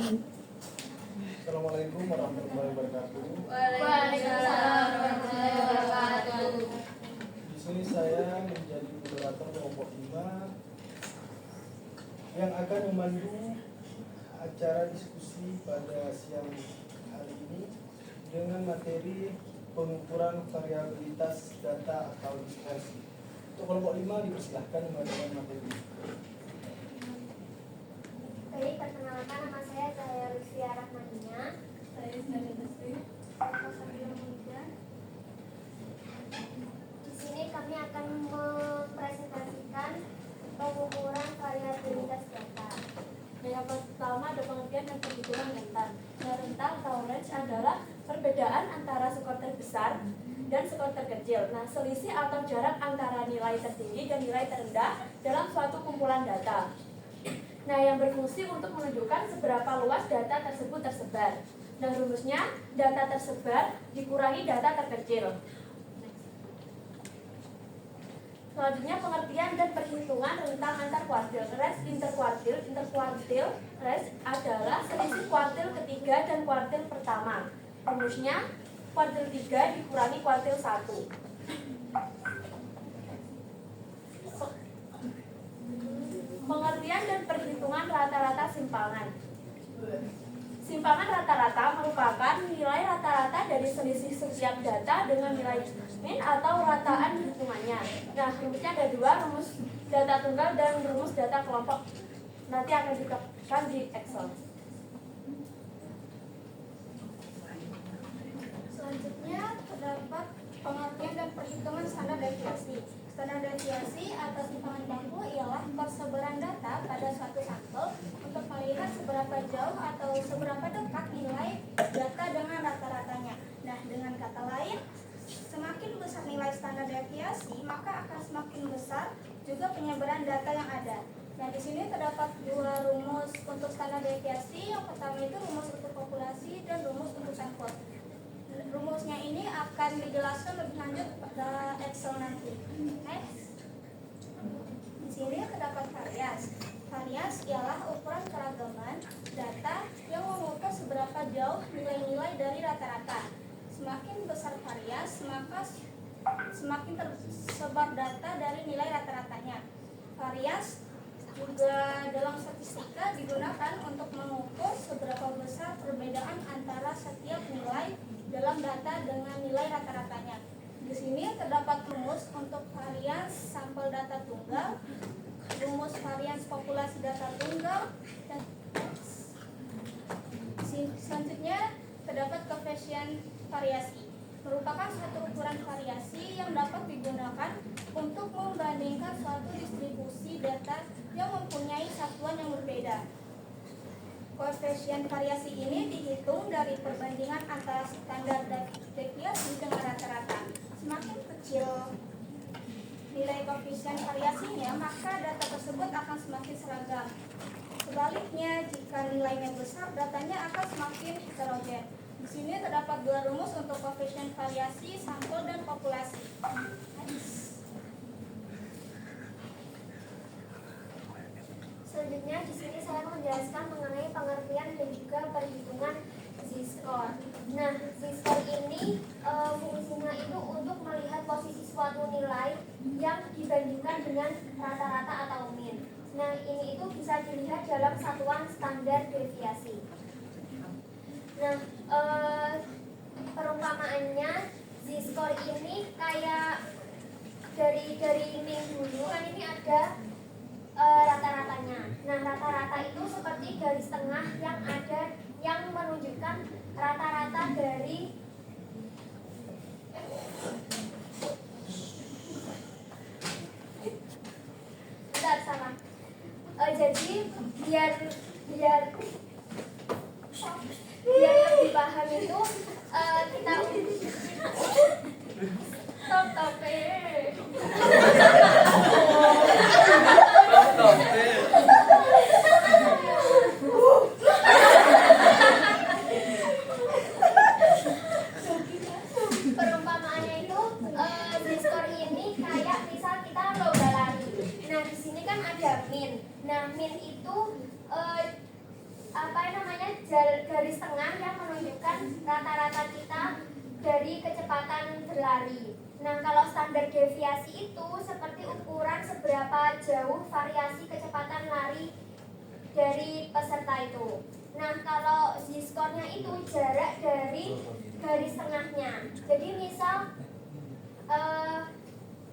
Assalamualaikum warahmatullahi wabarakatuh. Waalaikumsalam warahmatullahi wabarakatuh. Di sini saya menjadi moderator kelompok 5 yang akan memandu acara diskusi pada siang hari ini dengan materi pengukuran variabilitas data atau dispersi. Untuk kelompok 5 dipersilahkan membacakan materi. Baik, perkenalkan nama saya Lutfia Rahmania. Saya Ismail Basri. Di sini kami akan mempresentasikan pengukuran variabilitas data. Yang pertama ada pengertian dan perhitungan rentan. Rentang atau range adalah perbedaan antara skor terbesar dan skor terkecil. Nah, selisih atau jarak antara nilai tertinggi dan nilai terendah dalam suatu kumpulan data. Nah, yang berfungsi untuk menunjukkan seberapa luas data tersebut tersebar. Nah, rumusnya data tersebar dikurangi data terkecil. Selanjutnya pengertian dan perhitungan rentang antar kuartil. Range interkuartil. Interkuartil range adalah selisih kuartil ketiga dan kuartil pertama. Rumusnya kuartil 3 dikurangi kuartil 1. Pengertian dan perhitungan rata-rata simpangan. Simpangan rata-rata merupakan nilai rata-rata dari selisih setiap data dengan nilai min atau rataan hitungannya. Nah, rumusnya ada 2, rumus data tunggal dan rumus data kelompok. Nanti akan diterapkan di Excel. Selanjutnya terdapat pengertian dan perhitungan standar deviasi. Standar deviasi atau simpangan baku ialah persebaran data pada suatu sampel untuk melihat seberapa jauh atau seberapa dekat nilai data dengan rata-ratanya. Nah, dengan kata lain, semakin besar nilai standar deviasi, maka akan semakin besar juga penyebaran data yang ada. Nah, di sini terdapat 2 rumus untuk standar deviasi. Yang pertama itu rumus untuk populasi dan rumus untuk sampel. Rumusnya ini akan dijelaskan lebih lanjut pada Excel nanti. Next. Di sini terdapat varias. Varias ialah ukuran keragaman data yang mengukur seberapa jauh nilai-nilai dari rata-rata. Semakin besar varias, maka semakin tersebar data dari nilai rata-ratanya. Varias juga dalam statistika digunakan untuk mengukur seberapa besar perbedaan antara setiap nilai dalam data dengan nilai rata-ratanya. Di sini terdapat rumus untuk varians sampel data tunggal, rumus varians populasi data tunggal, dan selanjutnya terdapat koefisien variasi. Merupakan suatu ukuran variasi yang dapat digunakan untuk membandingkan suatu distribusi data yang mempunyai satuan yang berbeda. Koefisien variasi ini dihitung dari perbandingan antara standar deviasi dengan rata-rata. Semakin kecil nilai koefisien variasinya, maka data tersebut akan semakin seragam. Sebaliknya, jika nilainya besar, datanya akan semakin heterogen. Di sini terdapat 2 rumus untuk koefisien variasi, sampel, dan populasi. Selanjutnya di sini saya mau menjelaskan mengenai pengertian dan juga perhitungan z-score. Nah, z-score ini fungsinya itu untuk melihat posisi suatu nilai yang dibandingkan dengan rata-rata atau min. Nah, ini itu bisa dilihat dalam satuan standar deviasi. Nah, perumpamaannya z-score ini kayak dari min dulu kan ini ada rata-ratanya. Nah, rata-rata itu seperti garis tengah yang ada yang menunjukkan rata-rata dari salah. Jadi biar lebih paham itu kita stop. Perumpamaannya itu z-score ini kayak misal kita lomba lari. Nah, di sini kan ada min. Nah, min itu garis tengah yang menunjukkan rata-rata kita dari kecepatan berlari. Nah, kalau standar deviasi itu seperti ukuran seberapa jauh variasi kecepatan lari dari peserta itu. Nah, kalau z-score-nya itu jarak dari garis tengahnya. Jadi misal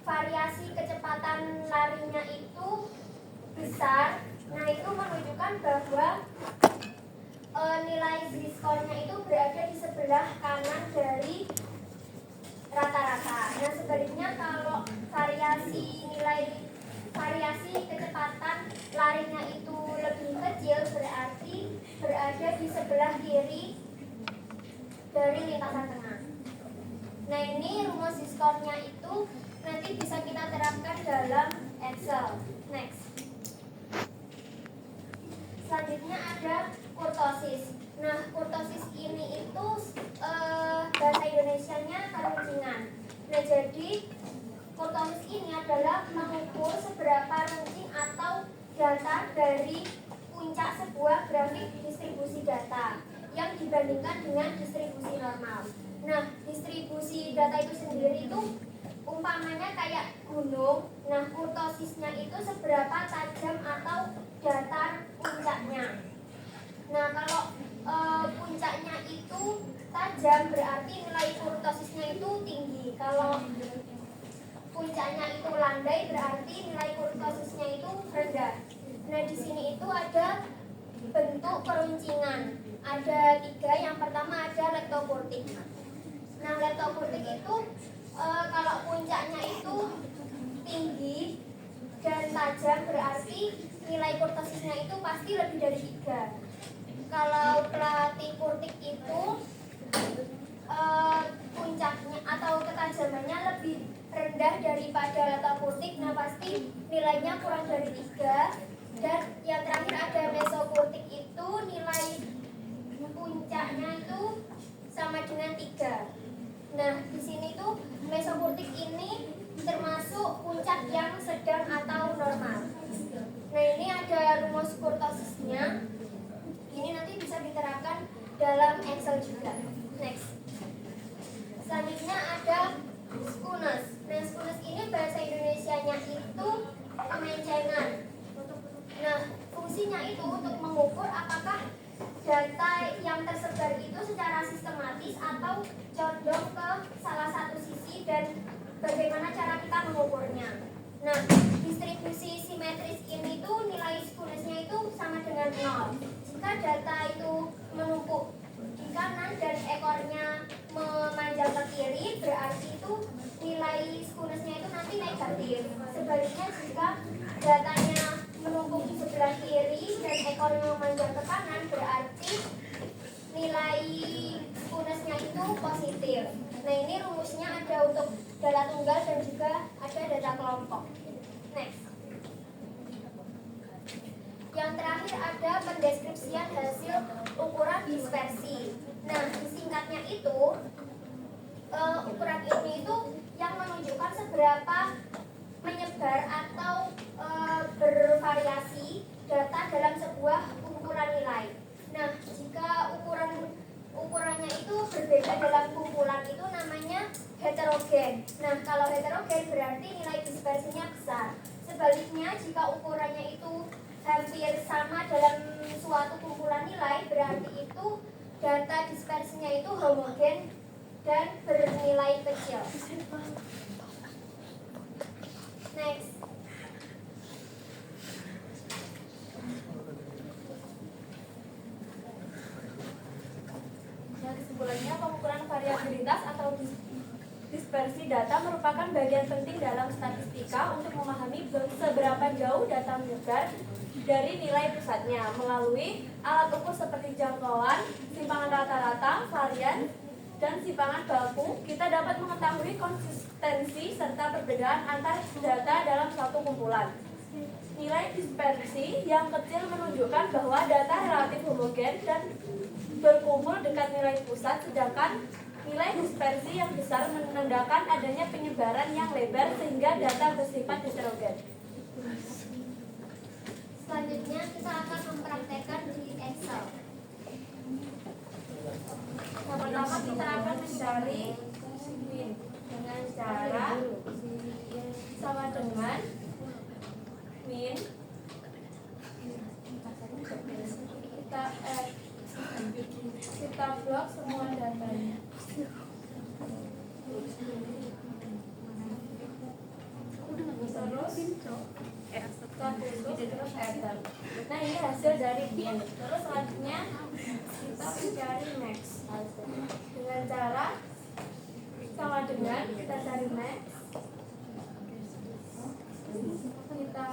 variasi kecepatan larinya itu besar, nah itu menunjukkan bahwa nilai z-score-nya itu berada di sebelah kanan dari rata-rata. Nah, sebaliknya kalau variasi kecepatan larinya itu lebih kecil, berarti berada di sebelah kiri dari lintasan tengah. Nah, ini rumus z-score-nya itu nanti bisa kita terapkan dalam Excel. Next. Selanjutnya ada kurtosis. Nah, kurtosis ini itu bahasa Indonesianya keruncingan. Nah, jadi kurtosis ini adalah mengukur seberapa runcing atau data dari puncak sebuah grafik distribusi data yang dibandingkan dengan distribusi normal. Nah, distribusi data itu sendiri itu umpamanya kayak gunung. Nah, kurtosisnya itu seberapa tajam atau datar puncaknya. Nah, kalau puncaknya itu tajam berarti nilai kurtosisnya itu tinggi. Kalau puncaknya itu landai berarti nilai kurtosisnya itu rendah. Nah, di sini itu ada bentuk peruncingan. Ada 3. Yang pertama ada leptokurtik. Nah, leptokurtik itu kalau puncaknya itu tinggi dan tajam berarti nilai kurtosisnya itu pasti lebih dari 3. Kalau platykurtik itu puncaknya atau ketajamannya lebih rendah daripada leptokurtik, nah pasti nilainya kurang dari 3. Dan yang terakhir ada mesokurtik itu nilai puncaknya itu sama dengan 3. Nah, di sini tuh mesokurtik ini termasuk puncak yang sedang atau normal. Nah, ini ada rumus kurtosisnya. Ini nanti bisa diterapkan dalam Excel juga. Next. Selanjutnya ada skunus. Nah, skunus ini bahasa Indonesianya itu kemencengan. Nah, fungsinya itu untuk mengukur apakah data yang tersebar itu secara sistematis atau condong ke salah satu sisi dan bagaimana cara kita mengukurnya. Nah, distribusi simetris ini tuh nilai skunusnya itu sama dengan 0. Jika data itu menumpuk di kanan dan ekornya memanjang ke kiri, berarti itu nilai skunusnya itu nanti negatif. Sebaliknya jika datanya menumpuk di sebelah kiri dan ekornya memanjang ke kanan, berarti nilai skunusnya itu positif. Nah, ini rumusnya ada untuk data tunggal dan juga ada data kelompok. Next. Yang terakhir ada pendeskripsian hasil ukuran dispersi. Nah, singkatnya itu ukuran ini itu yang menunjukkan seberapa menyebar atau bervariasi data dalam sebuah kumpulan nilai. Nah, jika ukurannya itu berbeda dalam kumpulan itu namanya heterogen. Nah, kalau heterogen berarti nilai dispersinya besar. Sebaliknya, jika ukurannya itu hampir sama dalam suatu kumpulan nilai, berarti itu data dispersinya itu homogen dan bernilai kecil. Next. Nah, kesimpulannya pengukuran variabilitas atau dispersi data merupakan bagian penting dalam statistika untuk memahami seberapa jauh data menyebar dari nilai pusatnya melalui alat ukur seperti jangkauan, simpangan rata-rata, varian, dan simpangan baku. Kita dapat mengetahui konsistensi serta perbedaan antar data dalam suatu kumpulan. Nilai dispersi yang kecil menunjukkan bahwa data relatif homogen dan berkumpul dekat nilai pusat, sedangkan nilai dispersi yang besar menandakan adanya penyebaran yang lebar sehingga data bersifat heterogen. Selanjutnya kita akan mempraktekkan di Excel. Yang pertama kita akan mencari min dengan cara sama dengan min kita blok semua datanya. Terus kita tutup terus enter. Nah ini hasil dari min. Terus selanjutnya kita mencari max dengan cara sama dengan kita cari max, kita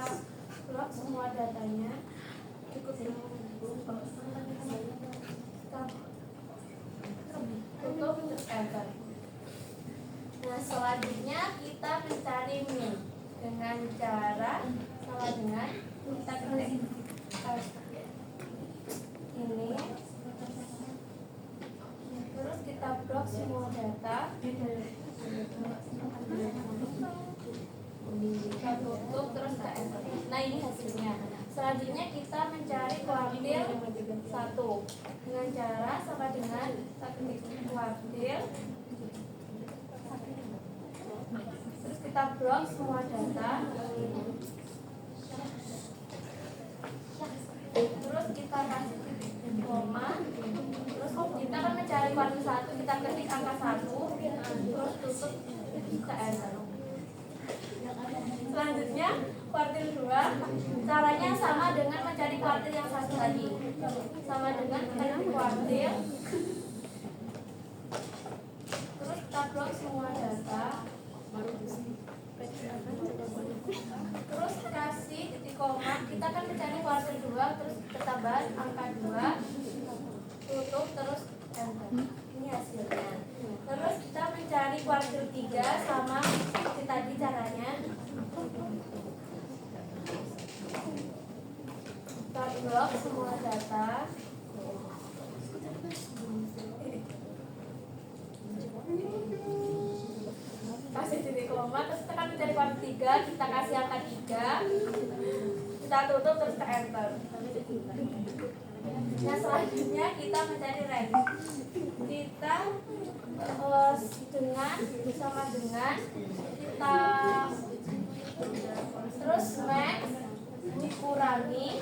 blok semua datanya, kita tutup terus enter. Nah selanjutnya kita mencari min dengan cara sama dengan kita klik ini, terus kita blok semua data, kita tutup terus ke enter. Nah ini hasilnya. Selanjutnya kita mencari kuartil 1 dengan cara sama dengan kita klik kuartil, terus kita blok semua data, terus kita kasih koma, terus kita akan mencari kuartil 1, kita ketik angka 1, terus tutup kita enter. Selanjutnya kuartil 2, caranya sama dengan mencari kuartil yang satu tadi, sama dengan mencari kuartil, terus kita blok semua data, terus kasih titik koma, kita akan mencari kuartil 2, terus tambah angka 2, tutup terus enter. Ini hasilnya. Terus kita mencari kuartil 3 sama seperti tadi caranya. Kita blok semua data, kasih titik koma, terus kita akan mencari kuartil 3, kita kasih angka 3, kita tutup terus ke enter. Nah selanjutnya kita mencari range, kita dengan sama dengan kita terus max dikurangi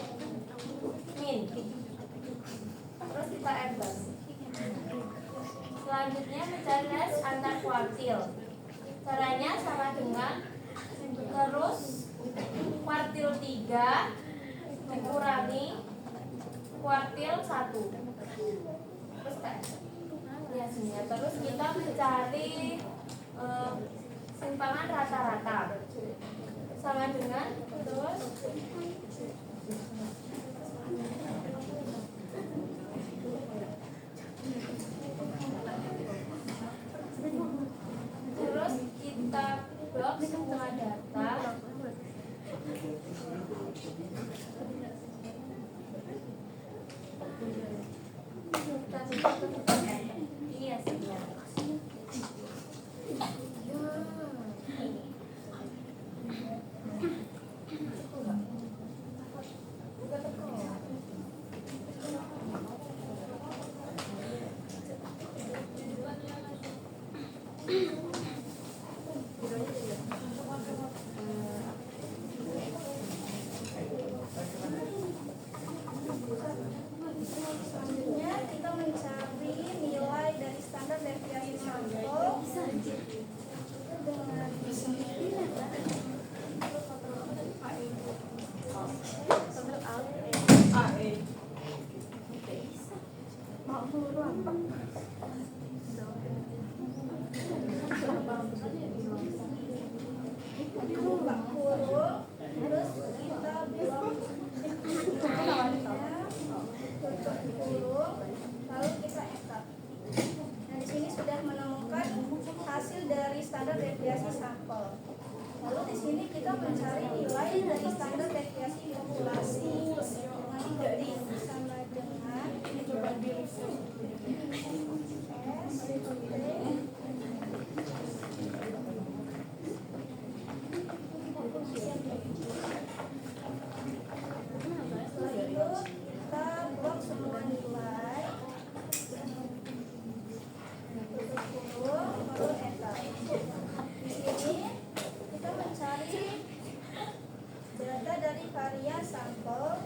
min, terus kita enter. Selanjutnya mencari range antar kuartil, caranya sama dengan terus kuartil 3 dikurangi kuartil 1, terus ya sini. Terus kita mencari simpangan rata-rata sama dengan terus kita blok semua data, kita tutup ini hasilnya. Selanjutnya kita mencari nilai dari standar deviasi sampel dengan terus kita blok lalu kita enter. Nah di sini sudah menemukan hasil dari standar deviasi sampel. Lalu di sini kita mencari nilai dari standar deviasi populasi dari sama dengan sampel.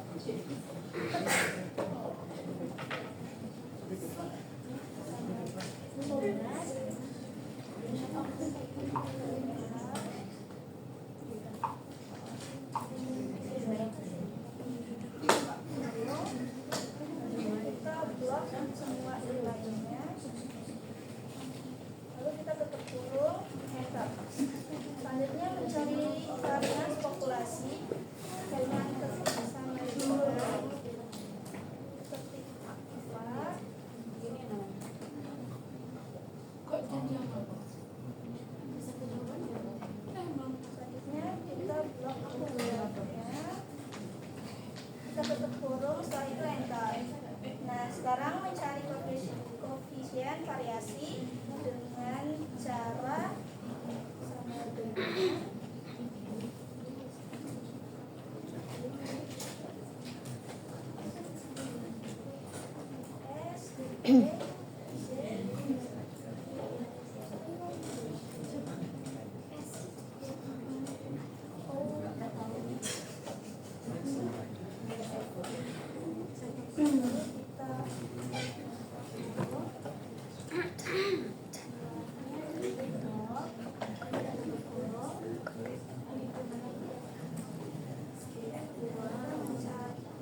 Kita blok semua nilainya. Lalu kita tutup kurung, enter. Selanjutnya mencari varians populasi dengan kesan juga seperti apa. Selanjutnya kita blok akumulatornya, kita tutup kurung, setelah itu enter. Nah, sekarang mencari koefisien variasi dengan cara sama dengan S, D,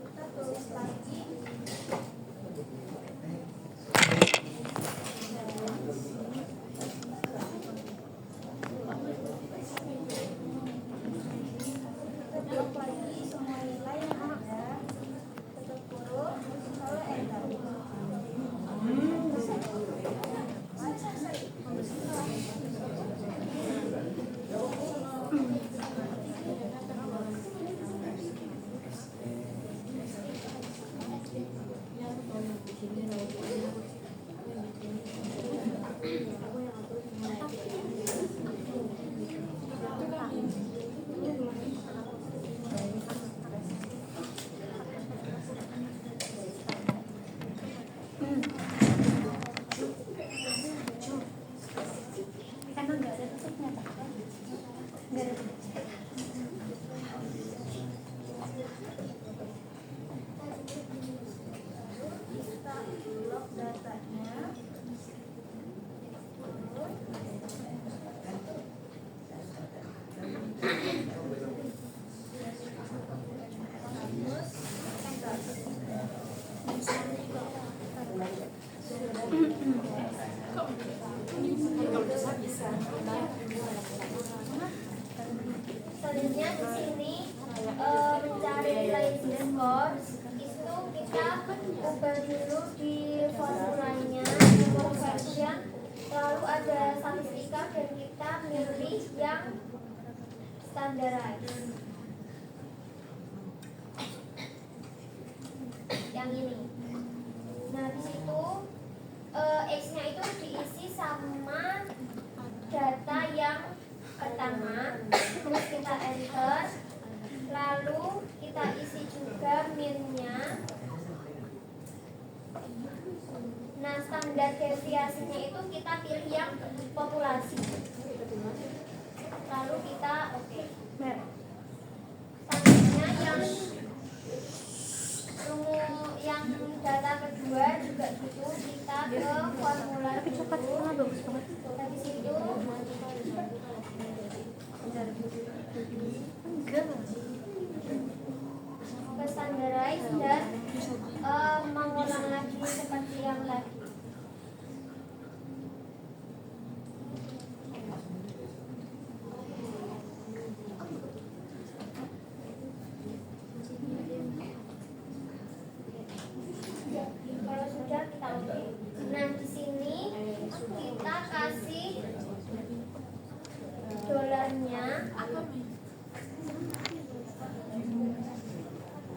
kita tulis lagi kita blok lagi semua nilai yang ada, tutup kurung, lalu enter. Emang nggak ada tutupnya, Pak? Nggak ada. Kita blok datanya. Terus Selanjutnya di sini mencari nilai z-score itu kita ubah dulu di formulanya, conversion, lalu ada statistika dan kita milih yang standarized. Yang ini. Nah di situ X-nya itu diisi sama data yang pertama, terus kita enter, lalu kita isi juga min-nya. Nah standar deviasinya itu kita pilih yang populasi, lalu kita oke. Selanjutnya yang data kedua juga gitu, kita ke formular dulu. Habis itu ke standarize dan mengulang lagi seperti yang tadi. Kalau sudah kita oke. Nah di sini kita kasih dolarnya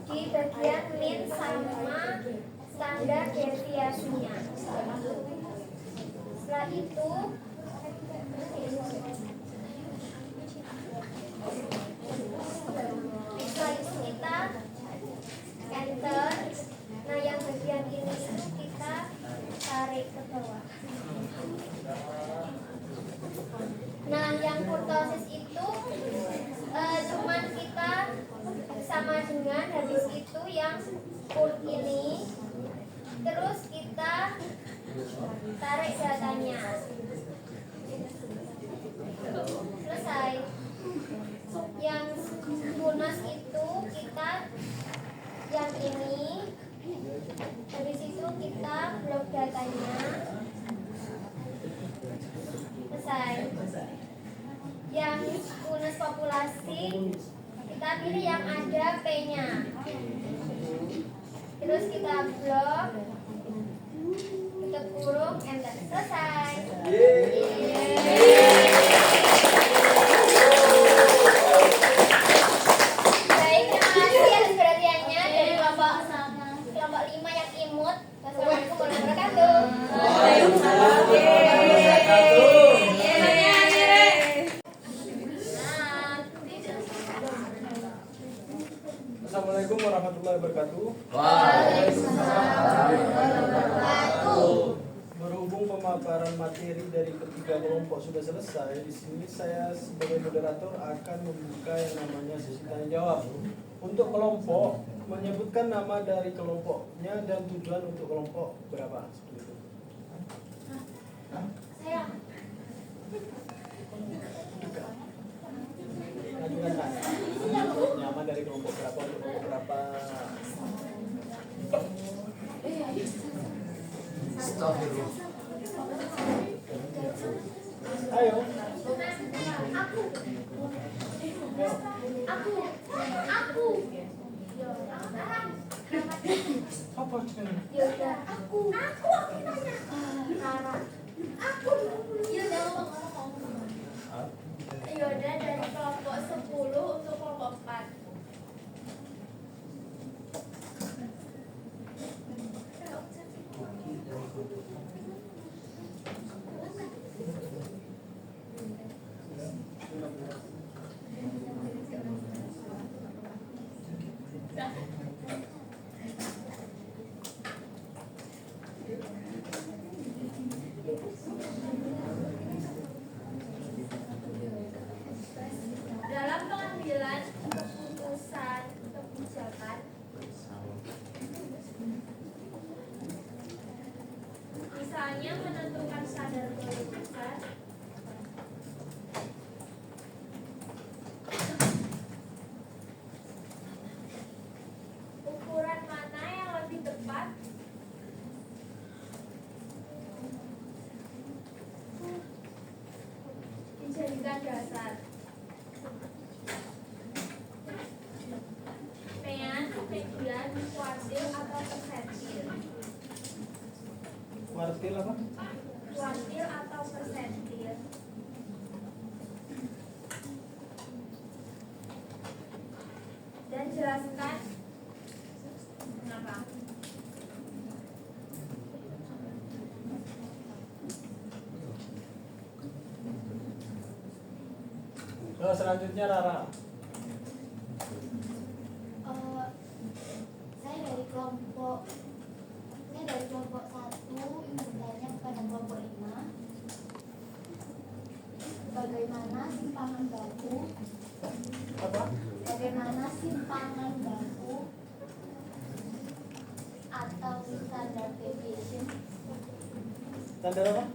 di bagian min sama standar deviasinya. Setelah itu kita enter. Nah yang bagian ini itu kita tarik ke bawah. Nah yang kurtosis itu cuman kita sama dengan habis yang code ini, terus kita tarik datanya. Selesai. Yang bonus itu kita yang ini, habis itu kita blok datanya. Selesai. Yang bonus populasi kita pilih yang ada P-nya. Terus kita blok, tutup kurung, enter. Selesai. Baik, terima kasih atas perhatiannya dari kelompok 5 yang imut. Wassalamualaikum warahmatullahi wabarakatuh. Assalamualaikum warahmatullahi wabarakatuh. Berhubung pemaparan materi dari ketiga kelompok sudah selesai, di sini saya sebagai moderator akan membuka yang namanya sesi tanya jawab. Untuk kelompok, menyebutkan nama dari kelompoknya dan tujuan untuk kelompok berapa. Seperti itu. Saya Ajukan tanya. Nama dari kelompok berapa untuk kelompok berapa. Ayo. aku. Apa sekarang? Ya udah, aku tanya. Rara. Aku. Ya udah ngomong. Ya udah dari kelompok 10 untuk kelompok 4. Dalam pengambilan keputusan kebijakan, misalnya menentukan standar kehidupan, ukuran mana yang lebih tepat, dijadikan dasar. Pean, regulan, kuartil atau persentil. Kuartil apa? Kuartil atau persentil. Dan jelaskan kenapa. Selanjutnya Rara. Saya dari kelompok 1 bertanya kepada kelompok 5, bagaimana simpangan baku atau standar deviation. Standar apa?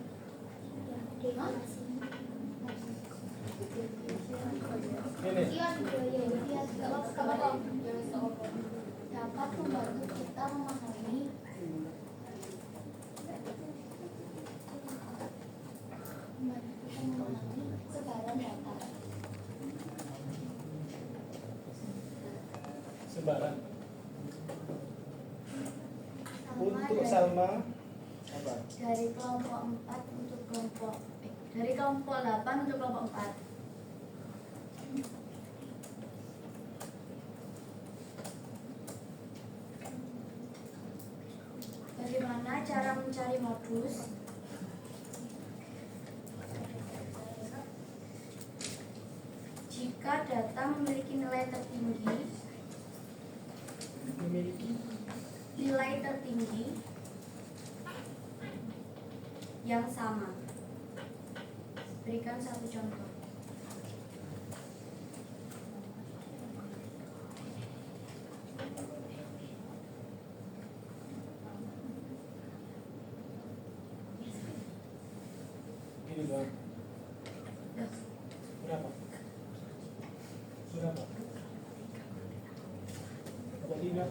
Ini. Dapat membantu kita memahami sebaran data. Sebaran. Untuk Salma apa? Dari kelompok 4 untuk kelompok dari kelompok 8 untuk kelompok 4. Bagaimana cara mencari modus? Jika data memiliki nilai tertinggi yang sama. Berikan satu contoh. doang. Berapa? Berapa? Jadi enggak?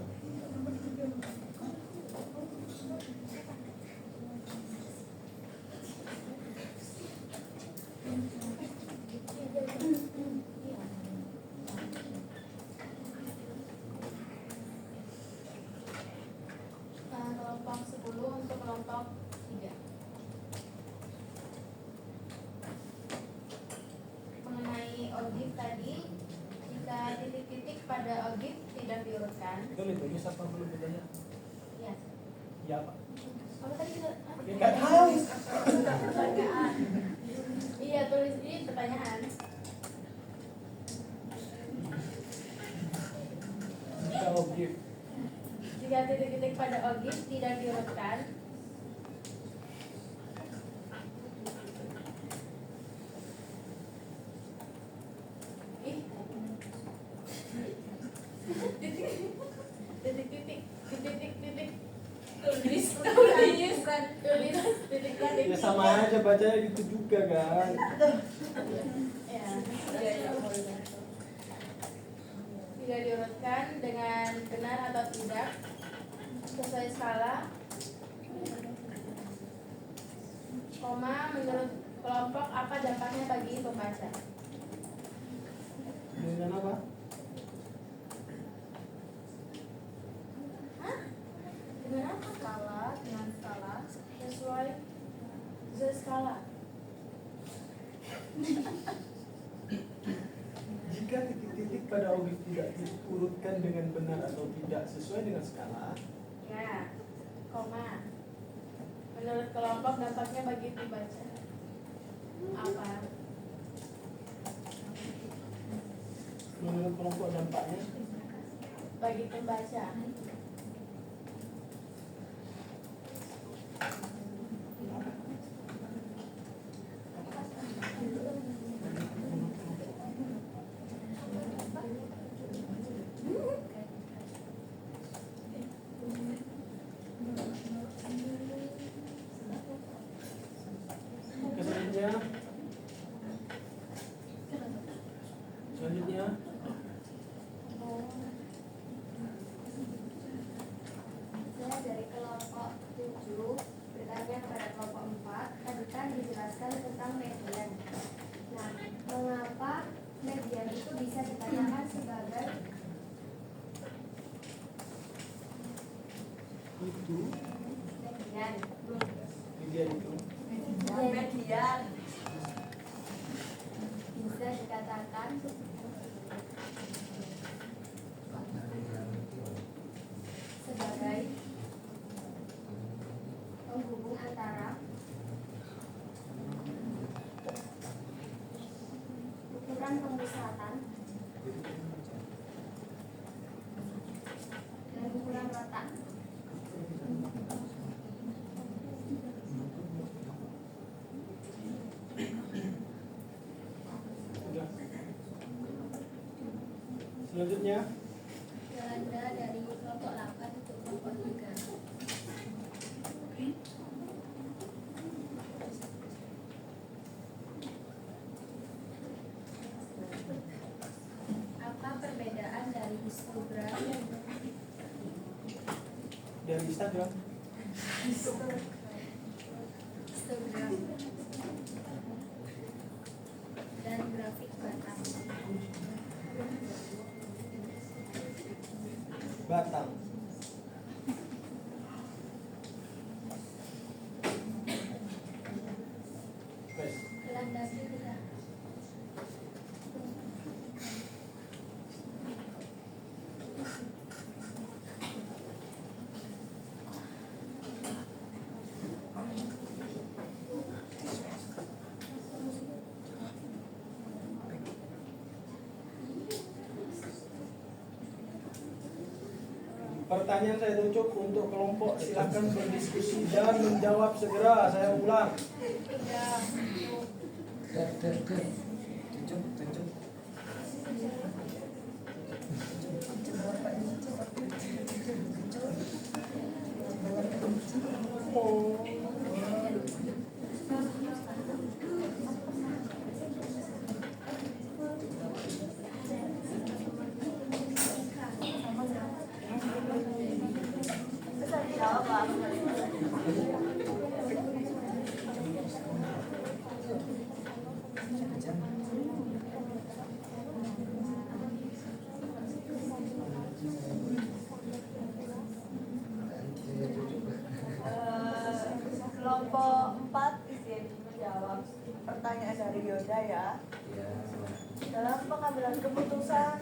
Kelompok 10 untuk kelompok 3. Mengenai objek tadi, jika titik-titik pada objek tidak diurutkan, Itu ditulis apa belum ditanya? ya. Iya Pak. Kamu tadi Enggak tahu. pertanyaan. Iya, tulis di pertanyaan. Jika objek Jika titik-titik pada objek tidak diurutkan, titik-titik tulis titik ya sama aja bacanya gitu juga kan. ya. Tidak diurutkan dengan benar atau tidak sesuai skala, koma, menurut kelompok apa dampaknya bagi pembaca? Dengan apa? Hah? Dengan apa? Dengan skala. Sesuai skala. Jika titik-titik pada objek tidak diurutkan dengan benar atau tidak sesuai dengan skala, Ya, koma. Menurut kelompok dampaknya bagi pembaca apa? menurut kelompok dampaknya Bagi pembaca. selanjutnya Saya dari kelompok 7 bertanya kepada kelompok 4, tadi kan dijelaskan tentang median. Nah, mengapa median itu bisa dikatakan sebagai itu median? media itu Median. Bisa dikatakan sebagai penghubung antara ukuran pemusatan dan ukuran rata. sudah. Selanjutnya Belanda dari kelompok 8 untuk kelompok 3. Apa perbedaan dari histogram dari Instagram histogram dan grafik batang? Batang. Wes. Belanda tidak. Pertanyaan saya tutup untuk kelompok, silakan berdiskusi dan menjawab segera. Saya ulang. pertanyaan dari Yoda ya. Ya, Dalam pengambilan keputusan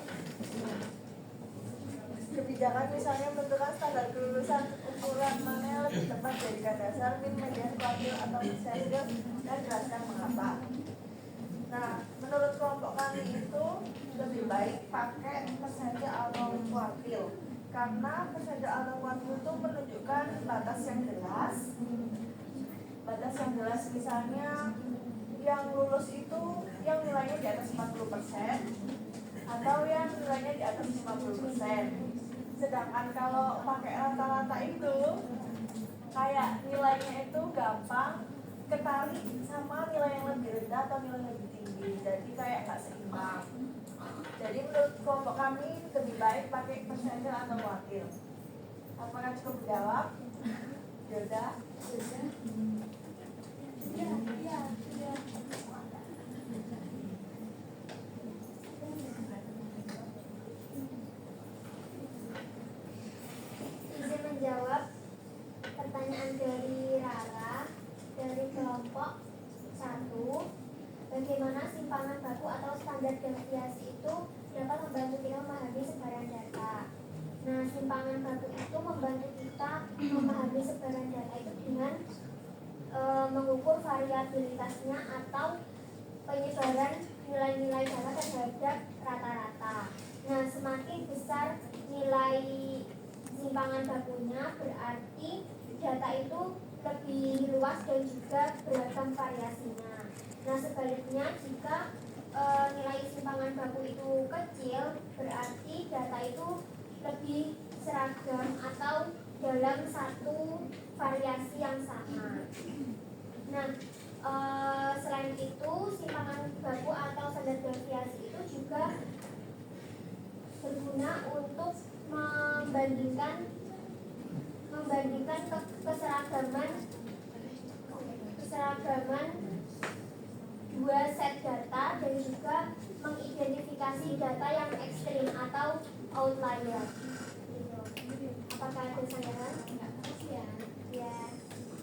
kebijakan misalnya menentukan standar kelulusan, ukuran mana yang lebih tepat jadikan dasar min median kuartil atau persentil dan jelaskan mengapa. Nah, menurut kelompok kami itu lebih baik pakai persentil atau kuartil karena persentil atau kuartil itu menunjukkan batas yang jelas. Batas yang jelas misalnya yang lulus itu yang nilainya di atas 40% atau yang nilainya di atas 50%. Sedangkan kalau pakai rata-rata itu kayak nilainya itu gampang ketarik sama nilai yang lebih rendah atau nilai yang lebih tinggi, jadi kayak nggak seimbang. Jadi menurut kelompok kami lebih baik pakai persentil atau wakil. Apakah cukup menjawab? Yoda? Ya. Izin menjawab pertanyaan dari Rara dari kelompok 1. Bagaimana simpangan baku atau standar deviasi itu dapat membantu kita memahami sebaran data. Nah, simpangan baku itu membantu kita memahami sebaran data itu dengan mengukur variabilitasnya atau penyebaran nilai-nilai data terhadap rata-rata. Nah, semakin besar nilai simpangan bakunya berarti data itu lebih luas dan juga beragam variasinya. Nah, sebaliknya jika nilai simpangan baku itu kecil berarti data itu lebih seragam atau dalam satu variasi yang sama. Nah, selain itu simpangan baku atau standar deviasi itu juga berguna untuk membandingkan keseragaman dua set data dan juga mengidentifikasi data yang ekstrim atau outlier. Apakah ada sandaran? Ya.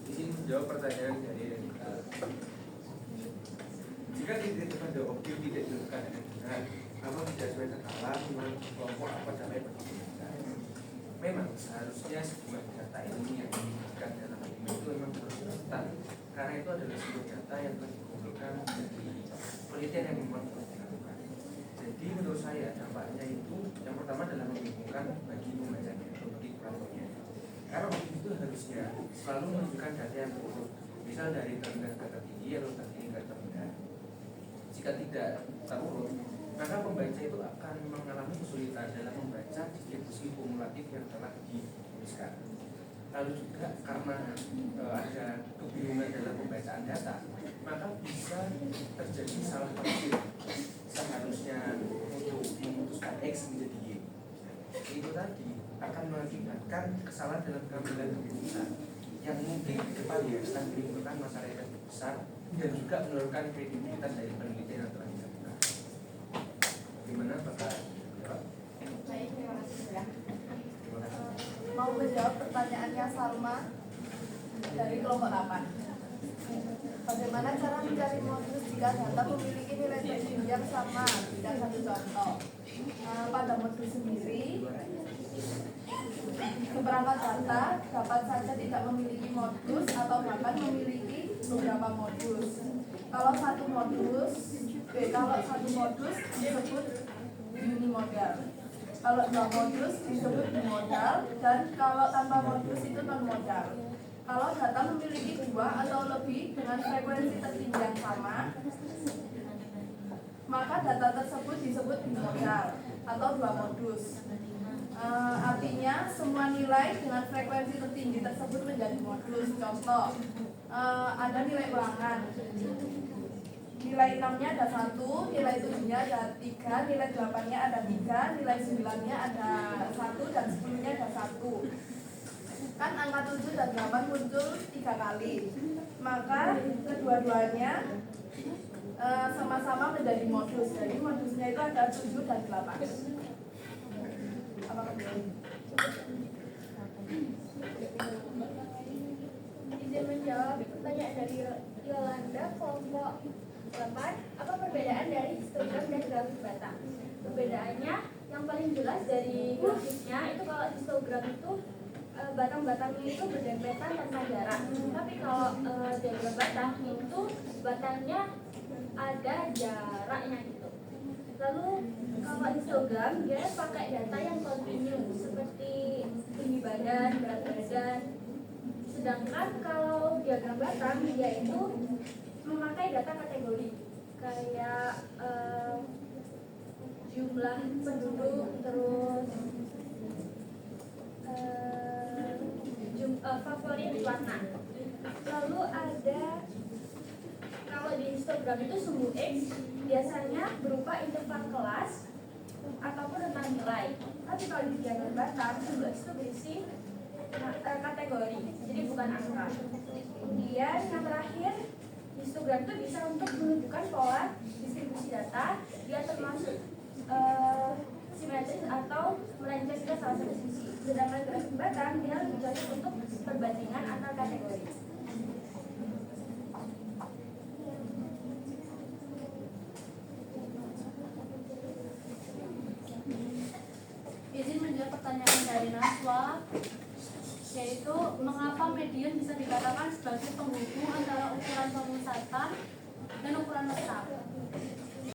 izin menjawab pertanyaan dari Renita. Jika titik pada objek tidak ditentukan dengan benar, namun tidak sesuai skala, menurut kelompok apa caranya berkomunikasi? Memang seharusnya sebuah data ini yang diberikan dalam ini itu memang harus instan, karena itu adalah sebuah data yang telah dikumpulkan dari penelitian yang memang telah dilakukan. Jadi menurut saya dampaknya itu yang pertama adalah membingungkan bagi pembacanya atau bagi kuratornya. Karena objek itu harusnya selalu menunjukkan data yang terurut, misal dari terendah ke tertinggi atau tertinggi ke terendah. Jika tidak terurut, maka pembaca itu akan mengalami kesulitan dalam membaca distribusi kumulatif yang telah dituliskan. Lalu juga karena ada kebingungan dalam pembacaan data, maka bisa terjadi salah tafsir. Seharusnya untuk memutuskan X menjadi Y. Itu tadi akan mengakibatkan kesalahan dalam pengambilan keputusan yang mungkin ke depan ya akan menimbulkan masalah yang lebih besar dan juga menurunkan kredibilitas dari penelitian yang telah dilakukan. Bagaimana Pak? Baik, terima kasih ya. Terima kasih. Mau menjawab pertanyaannya Salma dari kelompok 8. Bagaimana cara mencari modus jika data memiliki nilai tertinggi yang sama? Berikan satu contoh. Pada modus sendiri, beberapa data dapat saja tidak memiliki modus atau bahkan memiliki beberapa modus. Kalau satu modus disebut unimodal. Kalau dua modus disebut bimodal, dan kalau tanpa modus itu non modal. Kalau data memiliki dua atau lebih dengan frekuensi tertinggi yang sama, maka data tersebut disebut bimodal atau dua modus. Artinya semua nilai dengan frekuensi tertinggi tersebut menjadi modus. Contoh, ada nilai ulangan. Nilai 6-nya ada 1, nilai 7-nya ada 3, nilai 8-nya ada 3, nilai 9-nya ada 1, dan 10-nya ada 1. Kan angka 7 dan 8 muncul 3 kali. Maka kedua-duanya sama-sama menjadi modus. Jadi modusnya itu ada 7 dan 8. Apakah betul? Izin menjawab pertanyaan dari Yolanda kelompok batang. Perbedaannya yang paling jelas dari grafisnya itu kalau histogram itu batang-batangnya itu berdempetan tanpa jarak. Tapi kalau diagram batang itu batangnya ada jaraknya gitu. Lalu kalau histogram dia pakai data yang kontinu seperti tinggi badan, berat badan. Sedangkan kalau diagram batang dia itu memakai data kategori kayak jumlah penduduk, terus favorit warna. Lalu ada kalau di histogram itu sumbu X biasanya berupa interval kelas ataupun tentang nilai. Tapi kalau di diagram batang sumbu X itu berisi kategori, jadi bukan angka. Kemudian yang terakhir, histogram itu bisa untuk menunjukkan pola distribusi data, dia termasuk simetris atau melenceng ke salah satu sisi. Sedangkan grafik batang dia lebih cocok untuk perbandingan antar kategori. Izin menjawab pertanyaan dari Naswa, yaitu mengapa median bisa dikatakan sebagai penghubung antara ukuran pemusatan dan ukuran letak.